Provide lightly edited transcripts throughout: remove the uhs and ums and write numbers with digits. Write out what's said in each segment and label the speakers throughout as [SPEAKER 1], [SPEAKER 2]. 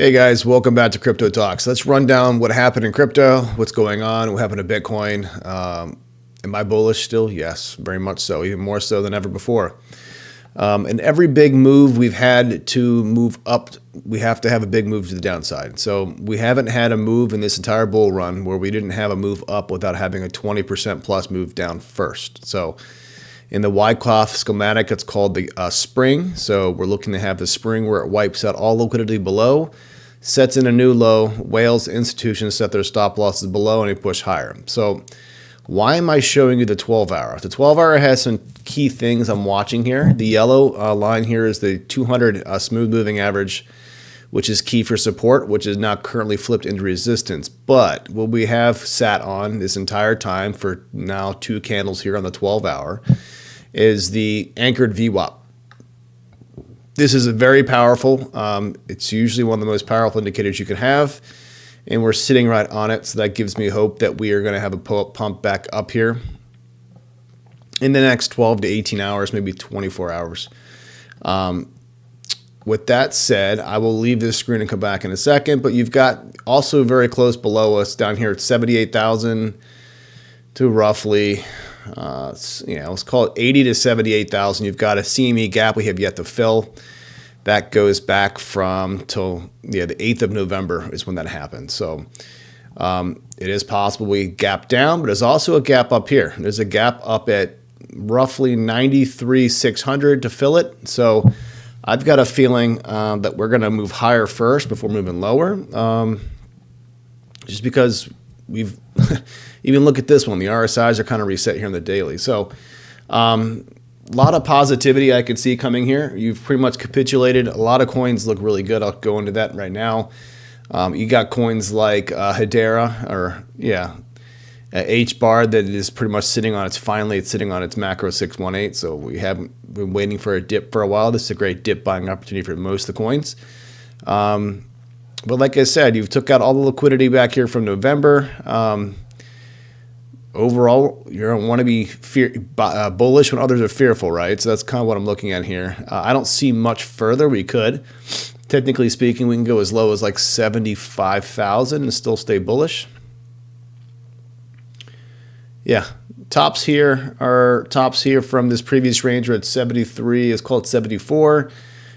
[SPEAKER 1] Hey guys, welcome back to Crypto Talks. Let's run down what happened in crypto, what's going on, what happened to Bitcoin. Am I bullish still? Yes, very much so, even more so than ever before. And every big move we've had to move up, we have to have a big move to the downside. So we haven't had a move in this entire bull run where we didn't have a move up without having a 20% plus move down first. So in the Wyckoff schematic, it's called the spring. So we're looking to have the spring where it wipes out all liquidity below, sets in a new low, whales institutions set their stop losses below, and they push higher. So why am I showing you the 12-hour? The 12-hour has some key things I'm watching here. The yellow line here is the 200 smooth moving average, which is key for support, which is now currently flipped into resistance. But what we have sat on this entire time for now 2 candles here on the 12-hour is the anchored VWAP. This is a very powerful. It's usually one of the most powerful indicators you can have, and we're sitting right on it. So that gives me hope that we are going to have a pump back up here in the next 12 to 18 hours, maybe 24 hours. With that said, I will leave this screen and come back in a second, but you've got also very close below us down here at 78,000 to roughly, let's call it 80 to 78,000. You've got a CME gap we have yet to fill. That goes back from till the 8th of November is when that happened. So it is possible we gap down, but there's also a gap up here. There's a gap up at roughly 93,600 to fill it. So I've got a feeling that we're going to move higher first before moving lower, just because we've even look at this one. The RSIs are kind of reset here in the daily. So a lot of positivity I could see coming here. You've pretty much capitulated. A lot of coins look really good. I'll go into that right now. You got coins like Hedera H-bar that is pretty much sitting on it's sitting on its macro 618. So we haven't been waiting for a dip for a while. This is a great dip buying opportunity for most of the coins. But like I said, you've took out all the liquidity back here from November. Overall, you don't want to be bullish when others are fearful, right? So that's kind of what I'm looking at here. I don't see much further. We could. Technically speaking, we can go as low as like 75,000 and still stay bullish. Yeah, tops here from this previous range are at 73. It's called 74.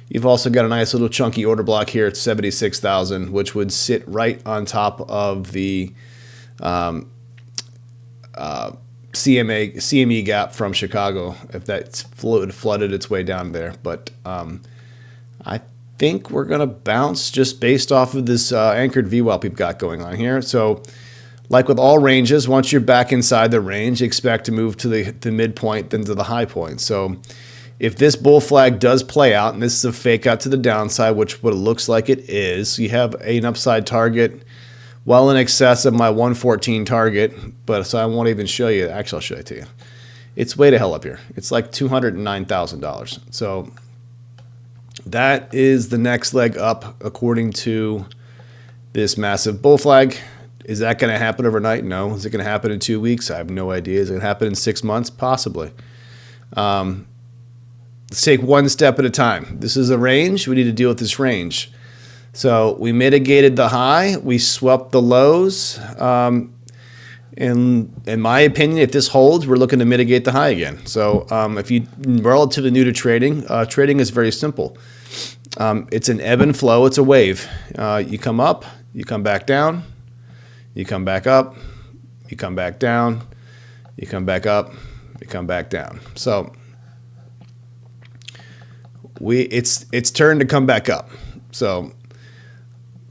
[SPEAKER 1] You've also got a nice little chunky order block here at 76,000, which would sit right on top of the CME gap from Chicago, if that's flooded its way down there. But I think we're going to bounce just based off of this anchored VWAP we've got going on here. So like with all ranges, once you're back inside the range, expect to move to the midpoint, then to the high point. So if this bull flag does play out, and this is a fake out to the downside, which what it looks like it is, you have an upside target well in excess of my 114 target, but so I won't even show you. Actually, I'll show it to you. It's way to hell up here. It's like $209,000. So that is the next leg up according to this massive bull flag. Is that going to happen overnight? No. Is it going to happen in 2 weeks? I have no idea. Is it going to happen in 6 months? Possibly. Let's take one step at a time. This is a range. We need to deal with this range. So we mitigated the high. We swept the lows. And in my opinion, if this holds, we're looking to mitigate the high again. So if you're relatively new to trading, trading is very simple. It's an ebb and flow. It's a wave. You come up, you come back down, you come back up, you come back down, you come back up, you come back down. So it's turned to come back up. So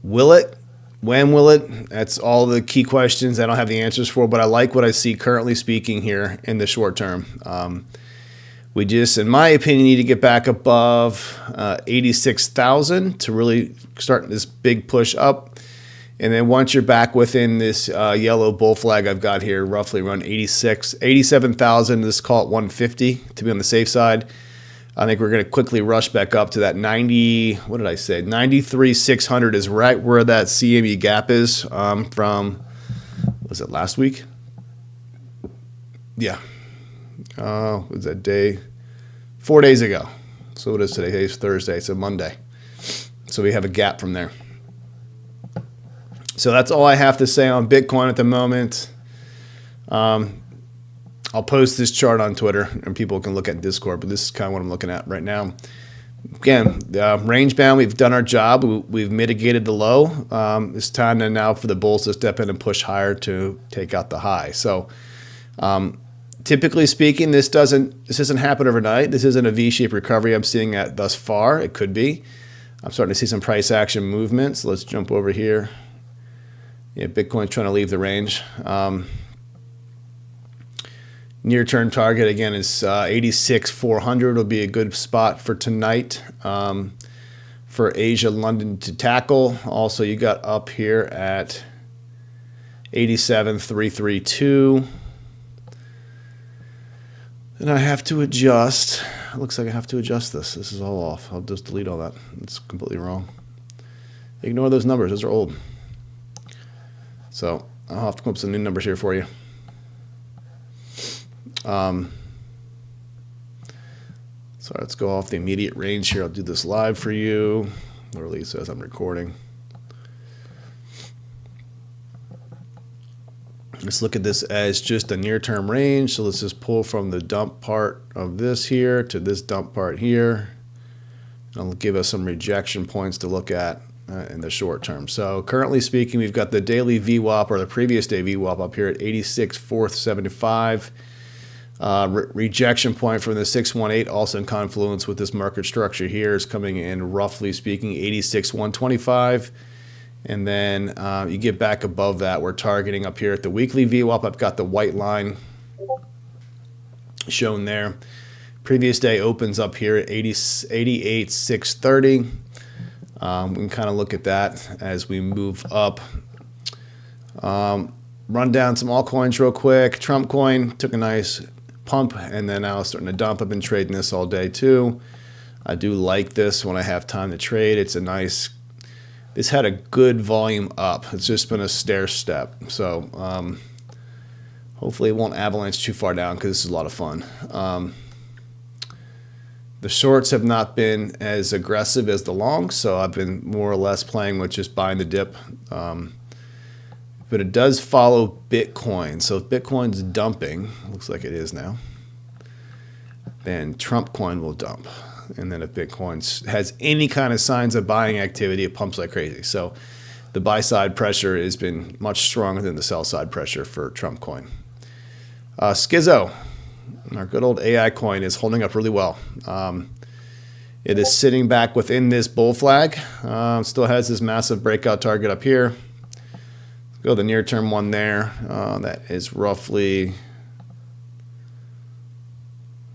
[SPEAKER 1] will it? When will it? That's all the key questions I don't have the answers for, but I like what I see currently speaking here in the short term. We just, in my opinion, need to get back above 86,000 to really start this big push up. And then once you're back within this yellow bull flag I've got here, roughly around 87,000, let's call it 150 to be on the safe side. I think we're going to quickly rush back up to that 93,600 is right where that CME gap is from, was it last week? Yeah. Was that day? 4 days ago. So what is today? Today's Thursday. It's a Monday. So we have a gap from there. So that's all I have to say on Bitcoin at the moment. I'll post this chart on Twitter and people can look at Discord, but this is kind of what I'm looking at right now. Again, range bound, we've done our job. We've mitigated the low. It's time to now for the bulls to step in and push higher to take out the high. So typically speaking, this doesn't happen overnight. This isn't a V-shaped recovery I'm seeing at thus far. It could be. I'm starting to see some price action movements. So let's jump over here. Yeah, Bitcoin's trying to leave the range. Near-term target, again, is 86,400 will be a good spot for tonight for Asia, London to tackle. Also, you got up here at 87,332. And I have to adjust. It looks like I have to adjust this. This is all off. I'll just delete all that. It's completely wrong. Ignore those numbers. Those are old. So I'll have to come up with some new numbers here for you. So let's go off the immediate range here. I'll do this live for you, or at least as I'm recording. Let's look at this as just a near-term range. So let's just pull from the dump part of this here to this dump part here. It'll give us some rejection points to look at in the short term. So currently speaking, we've got the daily VWAP or the previous day VWAP up here at 86,475. Rejection point from the 618 also in confluence with this market structure here is coming in roughly speaking 86,125. And then you get back above that. We're targeting up here at the weekly VWAP. I've got the white line shown there. Previous day opens up here at 88,630. We can kind of look at that as we move up. Run down some altcoins real quick. Trump coin took a nice pump and then now it's starting to dump. I've been trading this all day too. I do like this when I have time to trade. It's a nice, this had a good volume up. It's just been a stair step. So hopefully it won't avalanche too far down because this is a lot of fun. The shorts have not been as aggressive as the longs, so I've been more or less playing with just buying the dip. But it does follow Bitcoin. So if Bitcoin's dumping, looks like it is now, then Trump coin will dump. And then if Bitcoin has any kind of signs of buying activity, it pumps like crazy. So the buy side pressure has been much stronger than the sell side pressure for Trump coin. Schizo, our good old AI coin, is holding up really well. It is sitting back within this bull flag. Still has this massive breakout target up here. Go the near term one there. That is roughly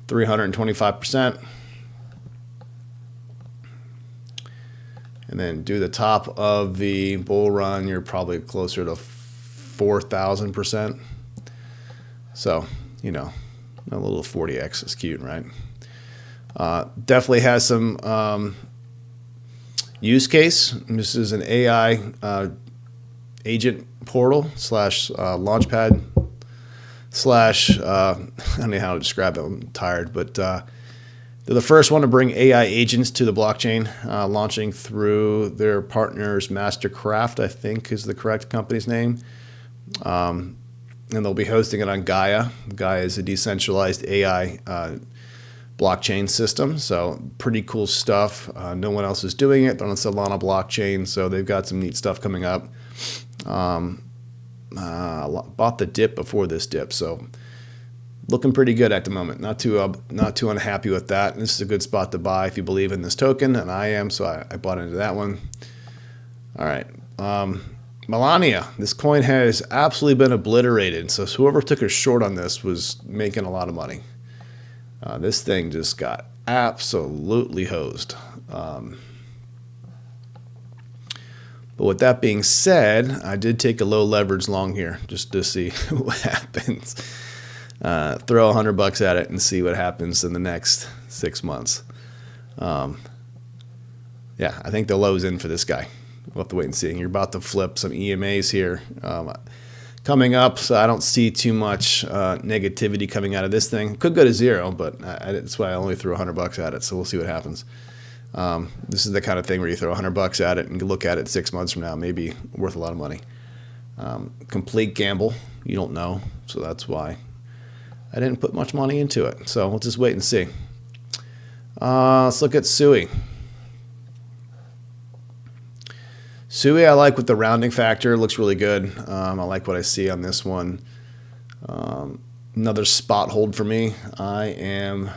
[SPEAKER 1] 325%. And then do the top of the bull run, you're probably closer to 4,000%. So, you know, a little 40x is cute, right? Definitely has some use case. This is an AI agent portal / launchpad / I don't know how to describe it. I'm tired, but they're the first one to bring AI agents to the blockchain, launching through their partners Mastercraft, I think is the correct company's name. And they'll be hosting it on Gaia. Gaia is a decentralized AI blockchain system, so pretty cool stuff. No one else is doing it. They're on the Solana blockchain, so they've got some neat stuff coming up. Bought the dip before this dip, so looking pretty good at the moment. Not too unhappy with that. This is a good spot to buy if you believe in this token, and I am, so I bought into that one. All right. Melania, this coin has absolutely been obliterated. So whoever took a short on this was making a lot of money. This thing just got absolutely hosed. But with that being said, I did take a low leverage long here just to see what happens. Throw $100 at it and see what happens in the next 6 months. Yeah, I think the low's in for this guy. We'll have to wait and see. You're about to flip some EMAs here coming up, so I don't see too much negativity coming out of this thing. Could go to zero, but that's why I only threw $100 at it, so we'll see what happens. This is the kind of thing where you throw $100 at it and you look at it 6 months from now, maybe worth a lot of money. Complete gamble. You don't know, so that's why I didn't put much money into it. So we'll just wait and see. Let's look at SUI. SUI I like with the rounding factor. It looks really good. I like what I see on this one. Another spot hold for me. I am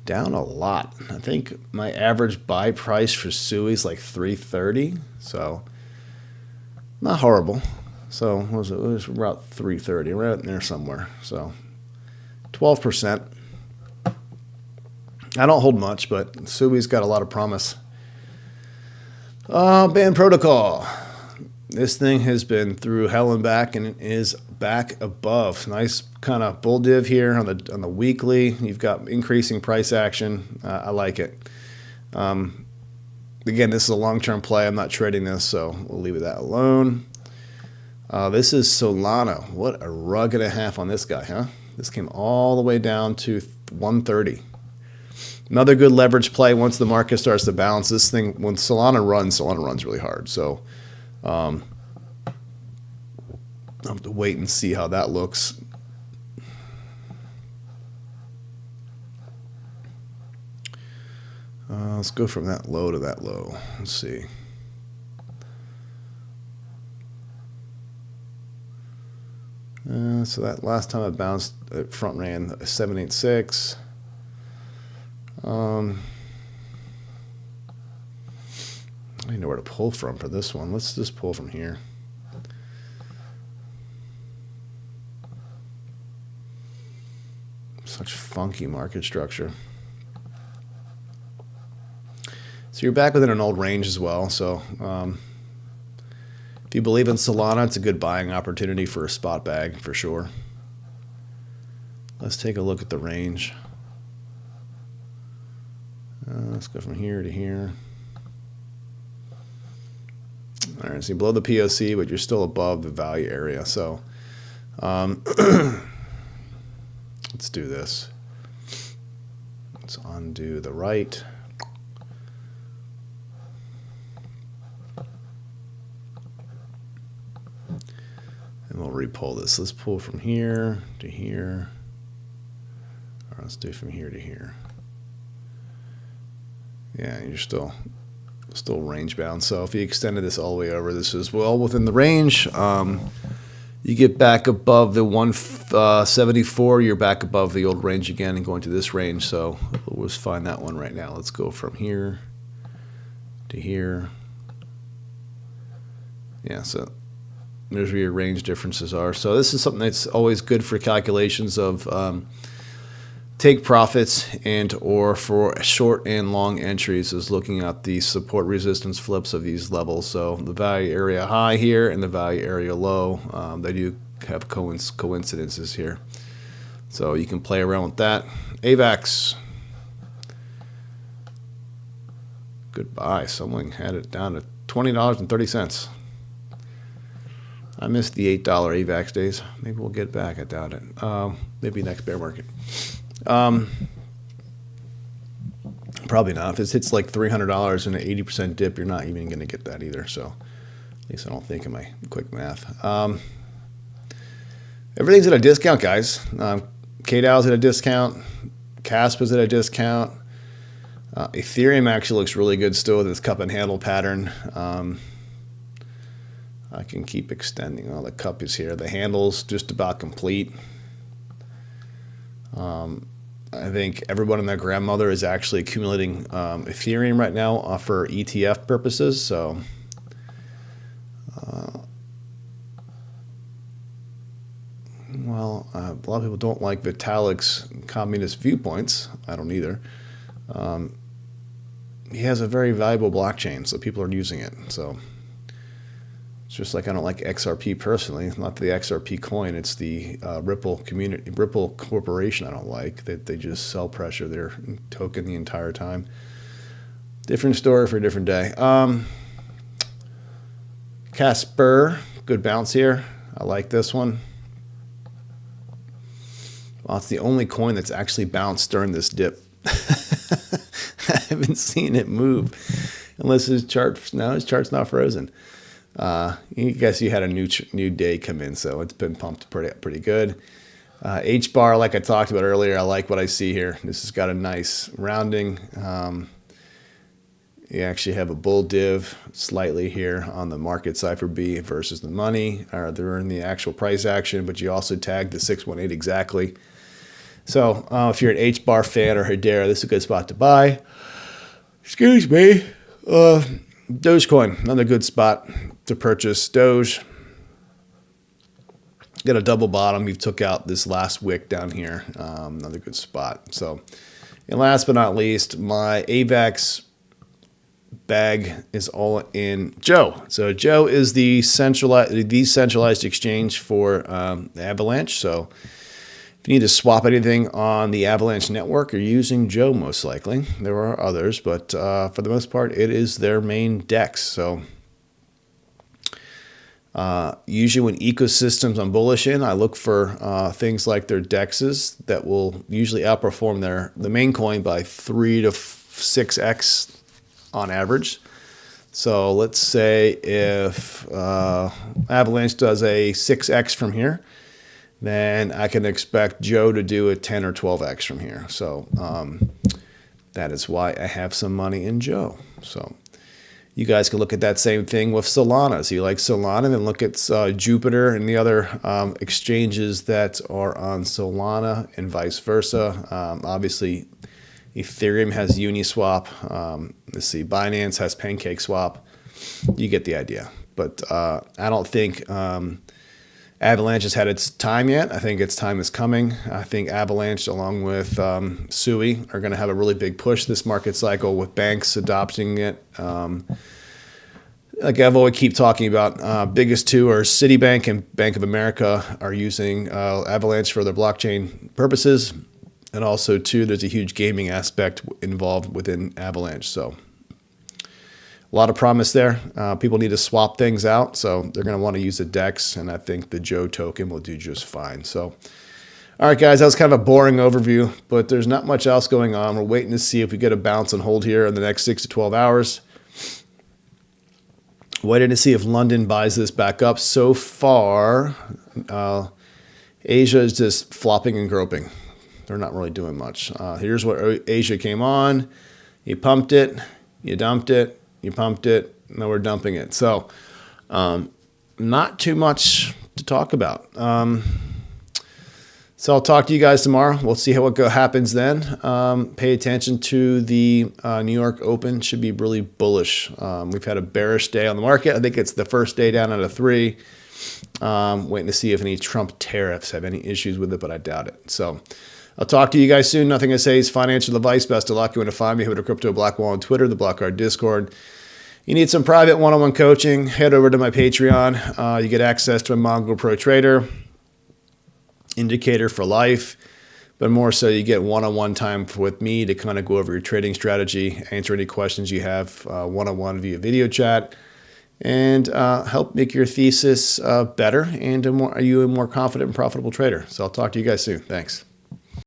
[SPEAKER 1] down a lot. I think my average buy price for SUI is like $330. So not horrible. So what was it? It was about $330, right in there somewhere. So 12%. I don't hold much, but SUI's got a lot of promise. Band protocol. This thing has been through hell and back, and it is back above. Nice kind of bull div here on the weekly. You've got increasing price action. I like it. Again, this is a long-term play. I'm not trading this, so we'll leave that alone. This is Solana. What a rug and a half on this guy, huh? This came all the way down to 130. Another good leverage play once the market starts to bounce. This thing, when Solana runs really hard. So I'll have to wait and see how that looks. Let's go from that low to that low. Let's see. So that last time it bounced, it front ran 786. I don't know where to pull from for this one. Let's just pull from here. Such funky market structure. So you're back within an old range as well. So if you believe in Solana, it's a good buying opportunity for a spot bag for sure. Let's take a look at the range. Let's go from here to here. All right, so you're below the POC, but you're still above the value area. So let's do this. Let's undo the right. And we'll re-pull this. Let's pull from here to here. Or let's do from here to here. Yeah, you're still range bound. So if you extended this all the way over, this is well within the range. You get back above the 174, you're back above the old range again and going to this range. So we'll just find that one right now. Let's go from here to here. Yeah, so there's where your range differences are. So this is something that's always good for calculations of take profits and or for short and long entries is looking at the support resistance flips of these levels. So the value area high here and the value area low, they do have coincidences here. So you can play around with that. AVAX. Goodbye. Someone had it down to $20.30. I missed the $8 AVAX days. Maybe we'll get it back. I doubt it. Maybe next bear market. Probably not. If it hits like $300 and an 80% dip, you're not even going to get that either. So at least I don't think in my quick math. Everything's at a discount, guys. KDAO's at a discount. CASP is at a discount. Ethereum actually looks really good still with its cup and handle pattern. I can keep extending. Oh, the cup is here. The handle's just about complete. I think everyone and their grandmother is actually accumulating Ethereum right now for ETF purposes. So well, a lot of people don't like Vitalik's communist viewpoints. I don't either. He has a very valuable blockchain, so people are using it. So it's just like I don't like XRP personally. Not the XRP coin. It's the Ripple Corporation I don't like. They just sell pressure their token the entire time. Different story for a different day. Casper, good bounce here. I like this one. Well, it's the only coin that's actually bounced during this dip. I haven't seen it move unless his chart's not frozen. You guess you had a new day come in, so it's been pumped pretty good. H bar, like I talked about earlier, I like what I see here. This has got a nice rounding. You actually have a bull div slightly here on the market Cipher B versus the money, or they're in the actual price action, but you also tag the 618 exactly. So if you're an H bar fan or Hedera, this is a good spot to buy. Excuse me. Dogecoin, another good spot to purchase Doge. Got a double bottom. We've took out this last wick down here. Another good spot. So, and last but not least, my AVAX bag is all in Joe. So Joe is the decentralized exchange for the Avalanche. So if you need to swap anything on the Avalanche network, you're using Joe most likely. There are others, but for the most part, it is their main DEX. So usually when ecosystems I'm bullish in, I look for things like their DEXs that will usually outperform the main coin by 3 to 6x on average. So let's say if Avalanche does a 6x from here, then I can expect Joe to do a 10 or 12x from here. So that is why I have some money in Joe. So you guys can look at that same thing with Solana. So you like Solana, then look at Jupiter and the other exchanges that are on Solana and vice versa. Obviously, Ethereum has Uniswap. Let's see, Binance has PancakeSwap. You get the idea. But I don't think Avalanche has had its time yet. I think its time is coming. I think Avalanche, along with SUI, are going to have a really big push this market cycle with banks adopting it. Like I've always keep talking about, biggest two are Citibank and Bank of America are using Avalanche for their blockchain purposes. And also, too, there's a huge gaming aspect involved within Avalanche. So a lot of promise there. People need to swap things out, so they're going to want to use a DEX, and I think the Joe token will do just fine. So, all right, guys, that was kind of a boring overview, but there's not much else going on. We're waiting to see if we get a bounce and hold here in the next 6 to 12 hours. Waiting to see if London buys this back up. So far, Asia is just flopping and groping. They're not really doing much. Here's what Asia came on. You pumped it, you dumped it, you pumped it, now we're dumping it. So not too much to talk about. So I'll talk to you guys tomorrow. We'll see what happens then. Pay attention to the New York Open. Should be really bullish. We've had a bearish day on the market. I think it's the first day down out of 3. Waiting to see if any Trump tariffs have any issues with it, but I doubt it. So I'll talk to you guys soon. Nothing to say is financial advice. Best of luck. You want to find me, head to Crypto Blackwall on Twitter, the Blackguard Discord. You need some private one-on-one coaching, head over to my Patreon. You get access to a Mongo Pro Trader, indicator for life, but more so you get one-on-one time with me to kind of go over your trading strategy, answer any questions you have one-on-one via video chat, and help make your thesis better and are you a more confident and profitable trader. So I'll talk to you guys soon. Thanks.